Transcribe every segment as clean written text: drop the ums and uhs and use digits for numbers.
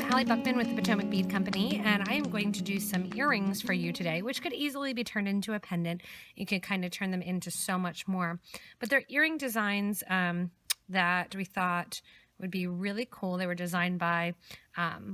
I'm Allie Buchman with the Potomac Bead Company, and I am going to do some earrings for you today, which could easily be turned into a pendant. You could kind of turn them into so much more. But they're earring designs that we thought would be really cool. They were designed by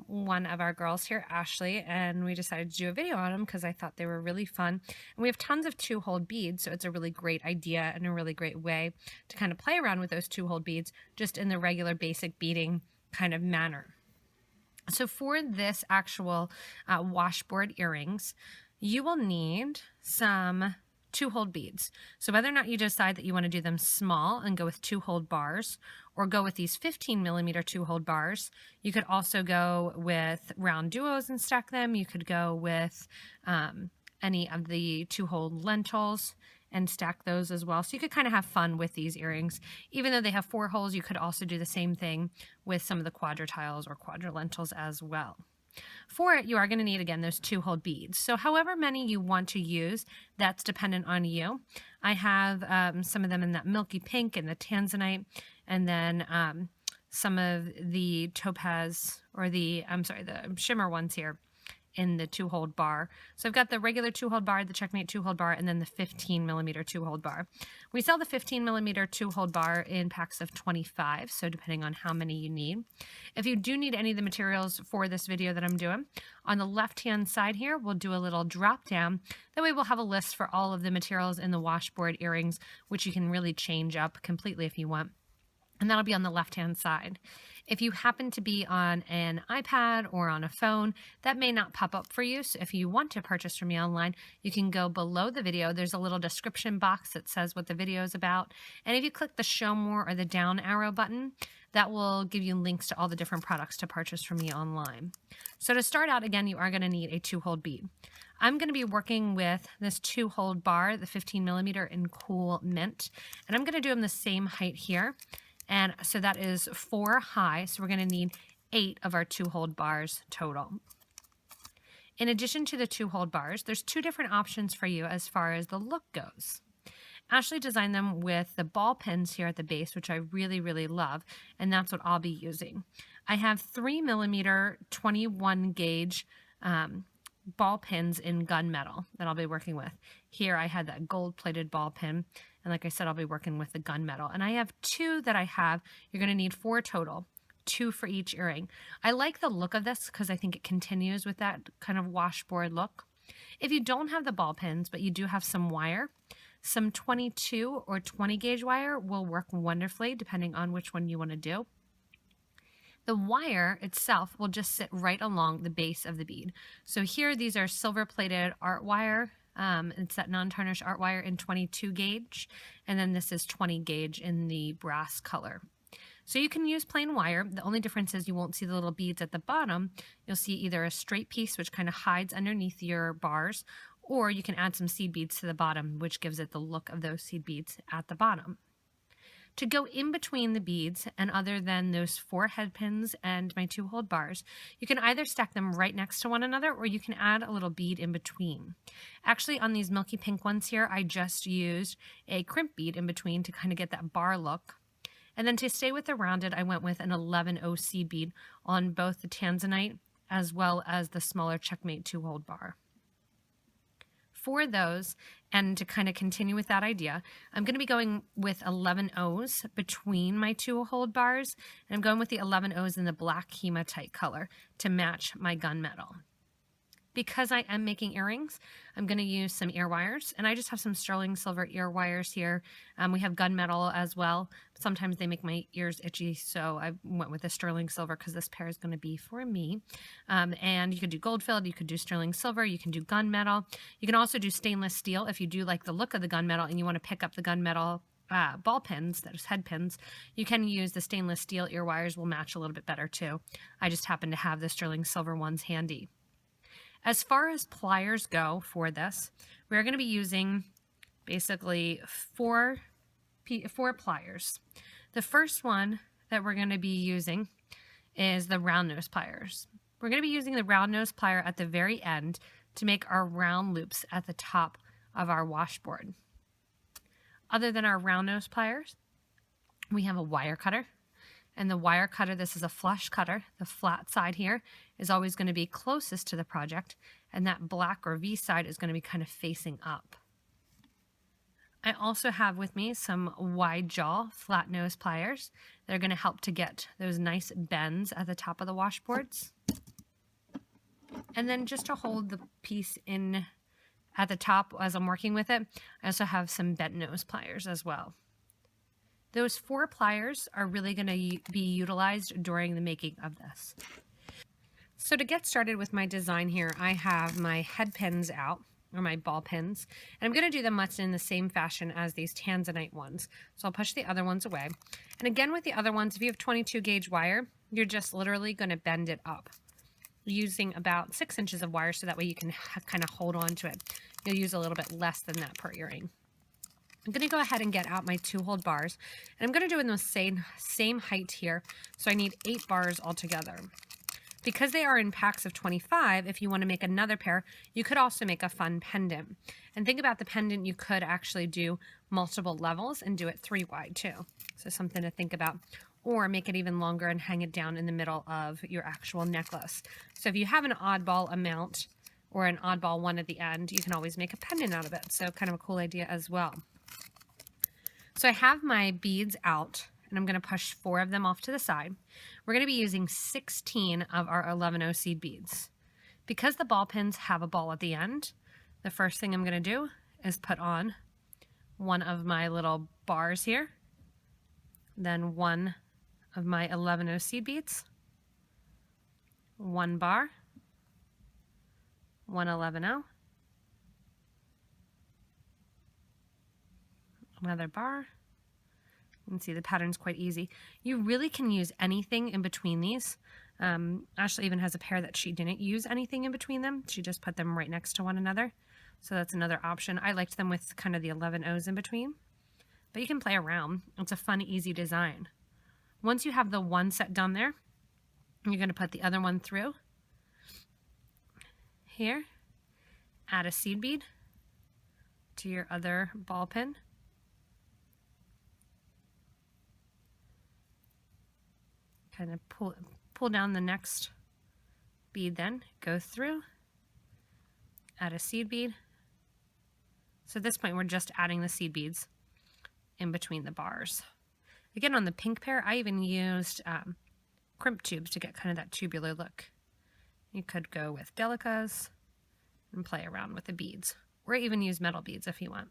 one of our girls here, Ashley, and we decided to do a video on them because I thought they were really fun. And we have tons of 2-hole beads, so it's a really great idea and a really great way to kind of play around with those 2-hole beads just in the regular basic beading kind of manner. So for this actual washboard earrings, you will need some 2-hole beads. So whether or not you decide that you want to do them small and go with 2-hole bars, or go with these 15mm 2-hole bars, you could also go with round duos and stack them. You could go with any of the 2-hole lentils and stack those as well. So you could kind of have fun with these earrings. Even though they have 4 holes, you could also do the same thing with some of the quadritiles or quadrilentils as well. For it, you are going to need, again, those 2-hole beads. So however many you want to use, that's dependent on you. I have some of them in that milky pink and the tanzanite, and then some of the topaz, or the shimmer ones here in the 2-hole bar. So I've got the regular 2-hole bar, the Checkmate 2-hole bar, and then the 15mm 2-hole bar. We sell the 15mm 2-hole bar in packs of 25, so depending on how many you need. If you do need any of the materials for this video that I'm doing, on the left-hand side here, we'll do a little drop down. That way we'll have a list for all of the materials in the washboard earrings, which you can really change up completely if you want. And that'll be on the left-hand side. If you happen to be on an iPad or on a phone, that may not pop up for you. So if you want to purchase from me online, you can go below the video. There's a little description box that says what the video is about. And if you click the show more or the down arrow button, that will give you links to all the different products to purchase from me online. So to start out, again, you are going to need a 2-hole bead. I'm going to be working with this 2-hole bar, the 15mm in Cool Mint. And I'm going to do them the same height here. And so that is 4 high, so we're going to need 8 of our 2-hole bars total. In addition to the 2-hole bars, there's 2 different options for you as far as the look goes. Ashley designed them with the ball pins here at the base, which I really, really love, and that's what I'll be using. I have 3mm 21 gauge ball pins in gunmetal that I'll be working with. Here I had that gold-plated ball pin, and like I said, I'll be working with the gunmetal. And I have 2 that I have. You're going to need 4 total, 2 for each earring. I like the look of this because I think it continues with that kind of washboard look. If you don't have the ball pins, but you do have some wire, some 22 or 20 gauge wire will work wonderfully depending on which one you want to do. The wire itself will just sit right along the base of the bead. So here, these are silver-plated art wire. It's that non-tarnished art wire in 22 gauge, and then this is 20 gauge in the brass color. So you can use plain wire. The only difference is you won't see the little beads at the bottom. You'll see either a straight piece, which kind of hides underneath your bars, or you can add some seed beads to the bottom, which gives it the look of those seed beads at the bottom. To go in between the beads, and other than those 4 head pins and my 2-hole bars, you can either stack them right next to one another, or you can add a little bead in between. Actually, on these milky pink ones here, I just used a crimp bead in between to kind of get that bar look. And then to stay with the rounded, I went with an 11O seed bead on both the tanzanite as well as the smaller Checkmate 2-hole bar. For those, and to kind of continue with that idea, I'm going to be going with 11 O's between my 2-hole bars, and I'm going with the 11 O's in the black hematite color to match my gunmetal. Because I am making earrings, I'm going to use some ear wires, and I just have some sterling silver ear wires here. We have gunmetal as well. Sometimes they make my ears itchy, so I went with the sterling silver because this pair is going to be for me. And you could do gold filled, you could do sterling silver, you can do gunmetal. You can also do stainless steel if you do like the look of the gunmetal and you want to pick up the gunmetal ball pins, that is head pins. You can use the stainless steel ear wires, will match a little bit better too. I just happen to have the sterling silver ones handy. As far as pliers go for this, we're going to be using basically four pliers. The first one that we're going to be using is the round nose pliers. We're going to be using the round nose plier at the very end to make our round loops at the top of our washboard. Other than our round nose pliers, we have a wire cutter, And the wire cutter, this is a flush cutter. The flat side here is always going to be closest to the project, and that black or V side is going to be kind of facing up. I also have with me some wide jaw flat nose pliers that are going to help to get those nice bends at the top of the washboards. And then just to hold the piece in at the top as I'm working with it, I also have some bent nose pliers as well. Those 4 pliers are really going to be utilized during the making of this. So to get started with my design here, I have my head pins out, or my ball pins, and I'm going to do them much in the same fashion as these tanzanite ones. So I'll push the other ones away. And again with the other ones, if you have 22 gauge wire, you're just literally going to bend it up using about 6 inches of wire, so that way you can kind of hold on to it. You'll use a little bit less than that per earring. I'm going to go ahead and get out my 2-hole bars, and I'm going to do it in the same height here, so I need 8 bars altogether. Because they are in packs of 25, if you want to make another pair, you could also make a fun pendant. And think about the pendant, you could actually do multiple levels and do it 3 wide too. So something to think about. Or make it even longer and hang it down in the middle of your actual necklace. So if you have an oddball amount or an oddball one at the end, you can always make a pendant out of it. So kind of a cool idea as well. So I have my beads out, and I'm going to push 4 of them off to the side. We're going to be using 16 of our 11-0 seed beads. Because the ball pins have a ball at the end, the first thing I'm going to do is put on one of my little bars here, then one of my 11-0 seed beads, 1 bar, 1 11-0, another bar. You can see the pattern's quite easy. You really can use anything in between these. Ashley even has a pair that she didn't use anything in between them. She just put them right next to one another. So that's another option. I liked them with kind of the 11-0s in between. But you can play around. It's a fun, easy design. Once you have the one set done there, you're going to put the other one through. Here, add a seed bead to your other ball pin. Kind of pull down the next bead, then go through, add a seed bead. So at this point, we're just adding the seed beads in between the bars. Again, on the pink pair, I even used crimp tubes to get kind of that tubular look. You could go with delicas and play around with the beads, or even use metal beads if you want.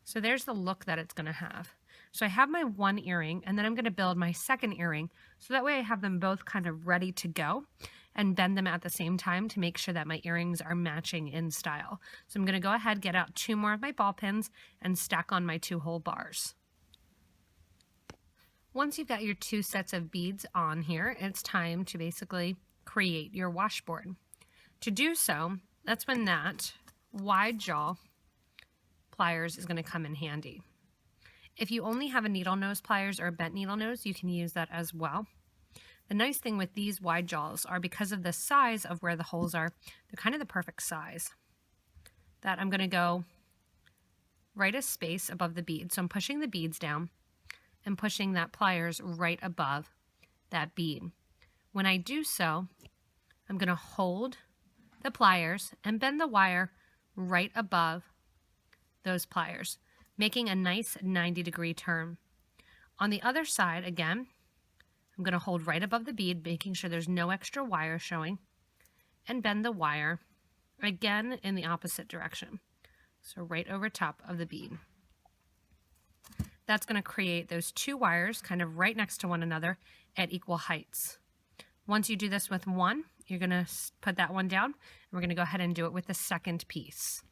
So there's the look that it's going to have. So I have my one earring, and then I'm going to build my second earring, so that way I have them both kind of ready to go and bend them at the same time to make sure that my earrings are matching in style. So I'm going to go ahead, get out 2 more of my ball pins and stack on my 2-hole bars. Once you've got your 2 sets of beads on here, it's time to basically create your washboard. To do so, that's when that wide jaw pliers is going to come in handy. If you only have a needle nose pliers or a bent needle nose, you can use that as well. The nice thing with these wide jaws are, because of the size of where the holes are, they're kind of the perfect size. That I'm going to go right a space above the bead. So I'm pushing the beads down and pushing that pliers right above that bead. When I do so, I'm going to hold the pliers and bend the wire right above those pliers, making a nice 90-degree turn. On the other side, again, I'm going to hold right above the bead, making sure there's no extra wire showing, and bend the wire again in the opposite direction. So right over top of the bead. That's going to create those 2 wires kind of right next to one another at equal heights. Once you do this with one, you're going to put that one down, and we're going to go ahead and do it with the second piece.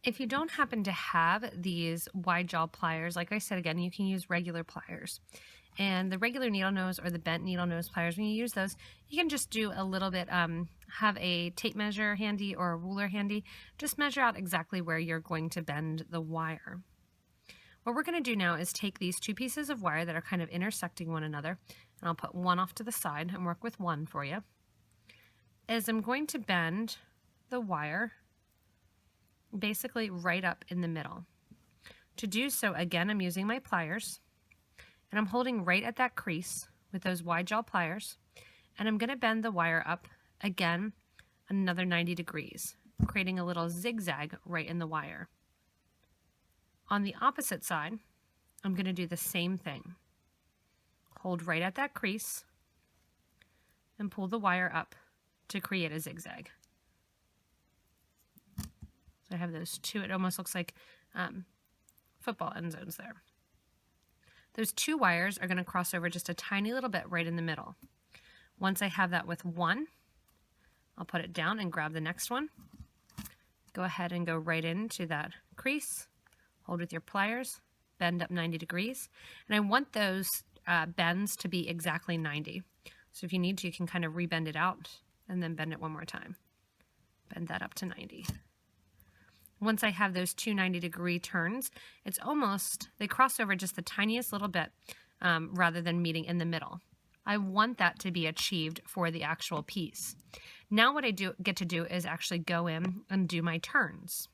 If you don't happen to have these wide jaw pliers, like I said again, you can use regular pliers. And the regular needle nose or the bent needle nose pliers, when you use those, you can just do a little bit, have a tape measure handy or a ruler handy. Just measure out exactly where you're going to bend the wire. What we're going to do now is take these 2 pieces of wire that are kind of intersecting one another, and I'll put one off to the side and work with one for you. As I'm going to bend the wire basically right up in the middle. To do so, again, I'm using my pliers, and I'm holding right at that crease with those wide jaw pliers, and I'm going to bend the wire up again another 90 degrees, creating a little zigzag right in the wire. On the opposite side, I'm going to do the same thing. Hold right at that crease and pull the wire up to create a zigzag. So I have those two. It almost looks like football end zones there. Those two wires are going to cross over just a tiny little bit right in the middle. Once I have that with one, I'll put it down and grab the next one. Go ahead and go right into that crease. Hold with your pliers, bend up 90 degrees. And I want those bends to be exactly 90. So if you need to, you can kind of rebend it out and then bend it one more time. Bend that up to 90. Once I have those two 90-degree turns, it's almost, they cross over just the tiniest little bit rather than meeting in the middle. I want that to be achieved for the actual piece. Now what I get to do is actually go in and do my turns.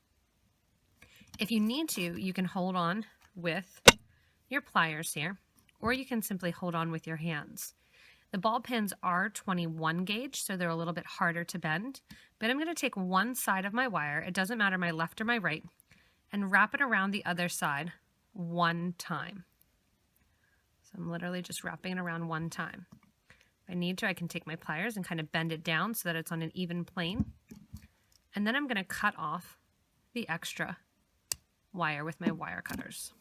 If you need to, you can hold on with your pliers here, or you can simply hold on with your hands. The ball pins are 21 gauge, so they're a little bit harder to bend, but I'm going to take one side of my wire, it doesn't matter my left or my right, and wrap it around the other side one time. So I'm literally just wrapping it around one time. If I need to, I can take my pliers and kind of bend it down so that it's on an even plane. And then I'm going to cut off the extra wire with my wire cutters.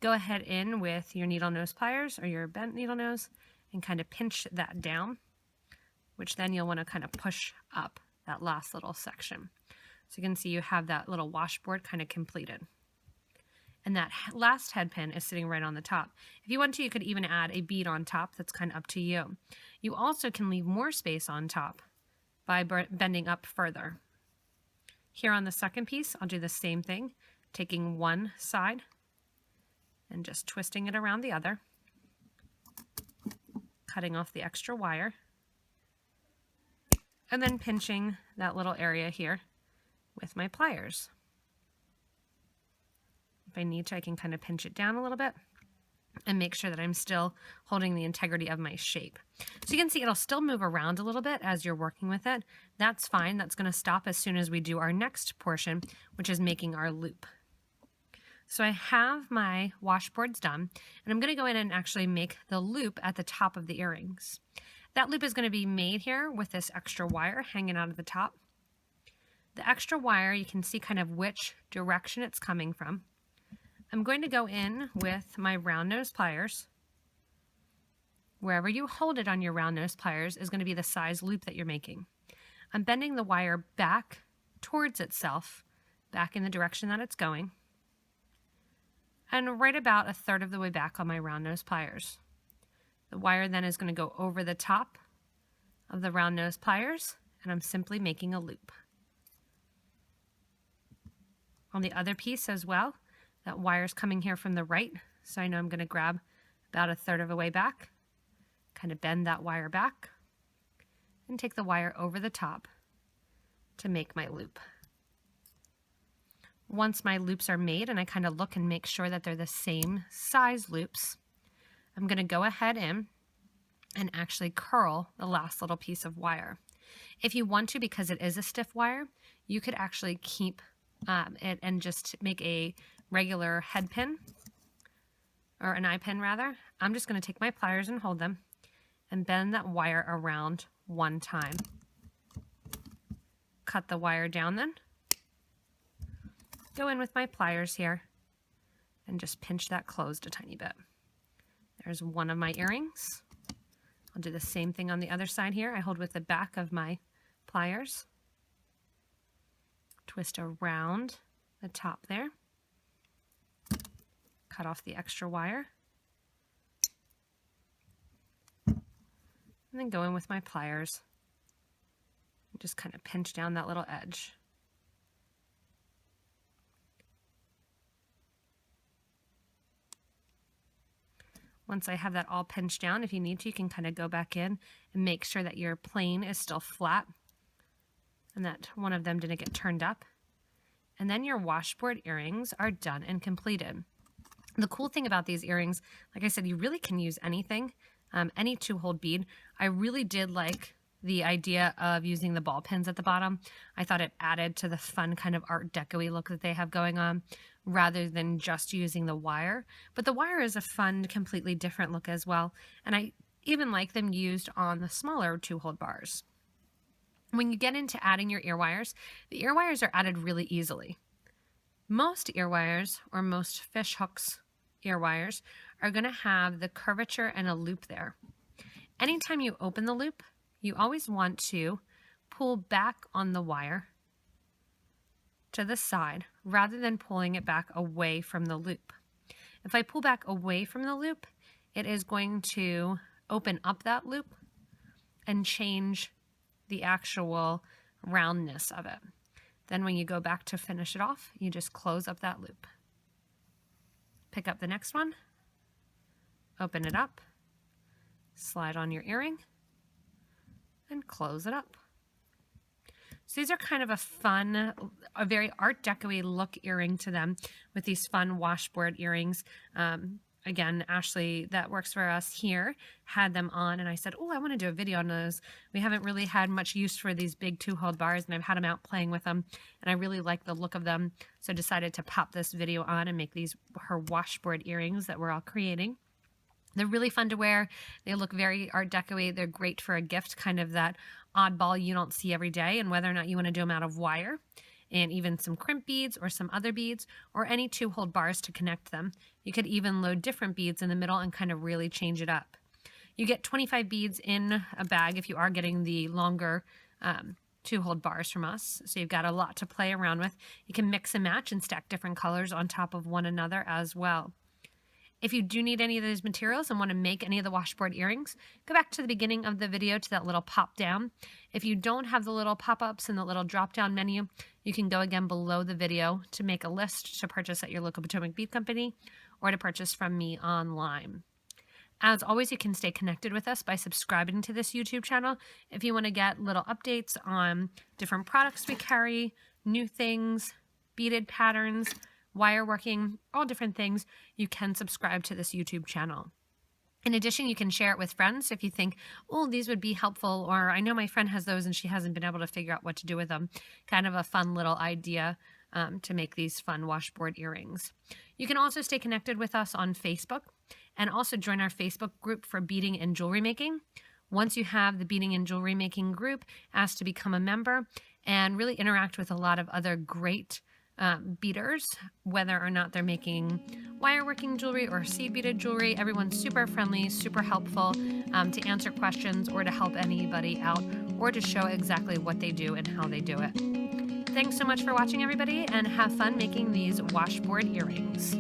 Go ahead in with your needle nose pliers or your bent needle nose and kind of pinch that down, which then you'll want to kind of push up that last little section. So you can see you have that little washboard kind of completed. And that last head pin is sitting right on the top. If you want to, you could even add a bead on top. That's kind of up to you. You also can leave more space on top by bending up further. Here on the second piece, I'll do the same thing, taking one side and just twisting it around the other, cutting off the extra wire, and then pinching that little area here with my pliers. If I need to, I can kind of pinch it down a little bit and make sure that I'm still holding the integrity of my shape. So you can see it'll still move around a little bit as you're working with it. That's fine. That's going to stop as soon as we do our next portion, which is making our loop. So I have my washboards done, and I'm going to go in and actually make the loop at the top of the earrings. That loop is going to be made here with this extra wire hanging out of the top. The extra wire, you can see kind of which direction it's coming from. I'm going to go in with my round nose pliers. Wherever you hold it on your round nose pliers is going to be the size loop that you're making. I'm bending the wire back towards itself, back in the direction that it's going, and right about a third of the way back on my round nose pliers. The wire then is going to go over the top of the round nose pliers, and I'm simply making a loop. On the other piece as well, that wire's coming here from the right, so I know I'm going to grab about a third of a way back, kind of bend that wire back, and take the wire over the top to make my loop. Once my loops are made and I kind of look and make sure that they're the same size loops, I'm going to go ahead in and actually curl the last little piece of wire. If you want to, because it is a stiff wire, you could actually keep it and just make a regular head pin, or an eye pin rather. I'm just going to take my pliers and hold them and bend that wire around one time. Cut the wire down then. Go in with my pliers here and just pinch that closed a tiny bit. There's one of my earrings. I'll do the same thing on the other side here. I hold with the back of my pliers. Twist around the top there. Cut off the extra wire. And then go in with my pliers and just kind of pinch down that little edge. Once I have that all pinched down, if you need to, you can kind of go back in and make sure that your plane is still flat and that one of them didn't get turned up. And then your washboard earrings are done and completed. The cool thing about these earrings, like I said, you really can use anything, any 2-hole bead. I really did like the idea of using the ball pins at the bottom. I thought it added to the fun kind of Art Deco-y look that they have going on, rather than just using the wire. But the wire is a fun, completely different look as well. And I even like them used on the smaller 2-hole bars. When you get into adding your ear wires, the ear wires are added really easily. Most ear wires, or most fish hooks ear wires, are going to have the curvature and a loop there. Anytime you open the loop, you always want to pull back on the wire to the side rather than pulling it back away from the loop. If I pull back away from the loop, it is going to open up that loop and change the actual roundness of it. Then when you go back to finish it off, you just close up that loop. Pick up the next one, open it up, slide on your earring, and close it up. So these are kind of a fun, a very Art Deco-y look earring to them with these fun washboard earrings. Again, Ashley, that works for us here, had them on, and I said, oh, I want to do a video on those. We haven't really had much use for these big 2-hole bars, and I've had them out playing with them, and I really like the look of them, so I decided to pop this video on and make these her washboard earrings that we're all creating. They're really fun to wear. They look very Art Deco-y. They're great for a gift, kind of that oddball you don't see every day, and whether or not you want to do them out of wire, and even some crimp beads or some other beads or any 2-hole bars to connect them. You could even load different beads in the middle and kind of really change it up. You get 25 beads in a bag if you are getting the longer 2-hole bars from us. So you've got a lot to play around with. You can mix and match and stack different colors on top of one another as well. If you do need any of those materials and want to make any of the washboard earrings, go back to the beginning of the video to that little pop down. If you don't have the little pop-ups and the little drop-down menu, you can go again below the video to make a list to purchase at your local Potomac Bead Company or to purchase from me online. As always, you can stay connected with us by subscribing to this YouTube channel. If you want to get little updates on different products we carry, new things, beaded patterns, wire working, all different things, you can subscribe to this YouTube channel. In addition, you can share it with friends if you think, oh, these would be helpful, or I know my friend has those and she hasn't been able to figure out what to do with them. Kind of a fun little idea to make these fun washboard earrings. You can also stay connected with us on Facebook and also join our Facebook group for beading and jewelry making. Once you have the beading and jewelry making group, ask to become a member and really interact with a lot of other great beaders, whether or not they're making wire working jewelry or seed beaded jewelry. Everyone's super friendly, super helpful to answer questions or to help anybody out or to show exactly what they do and how they do it. Thanks so much for watching, everybody, and have fun making these washboard earrings.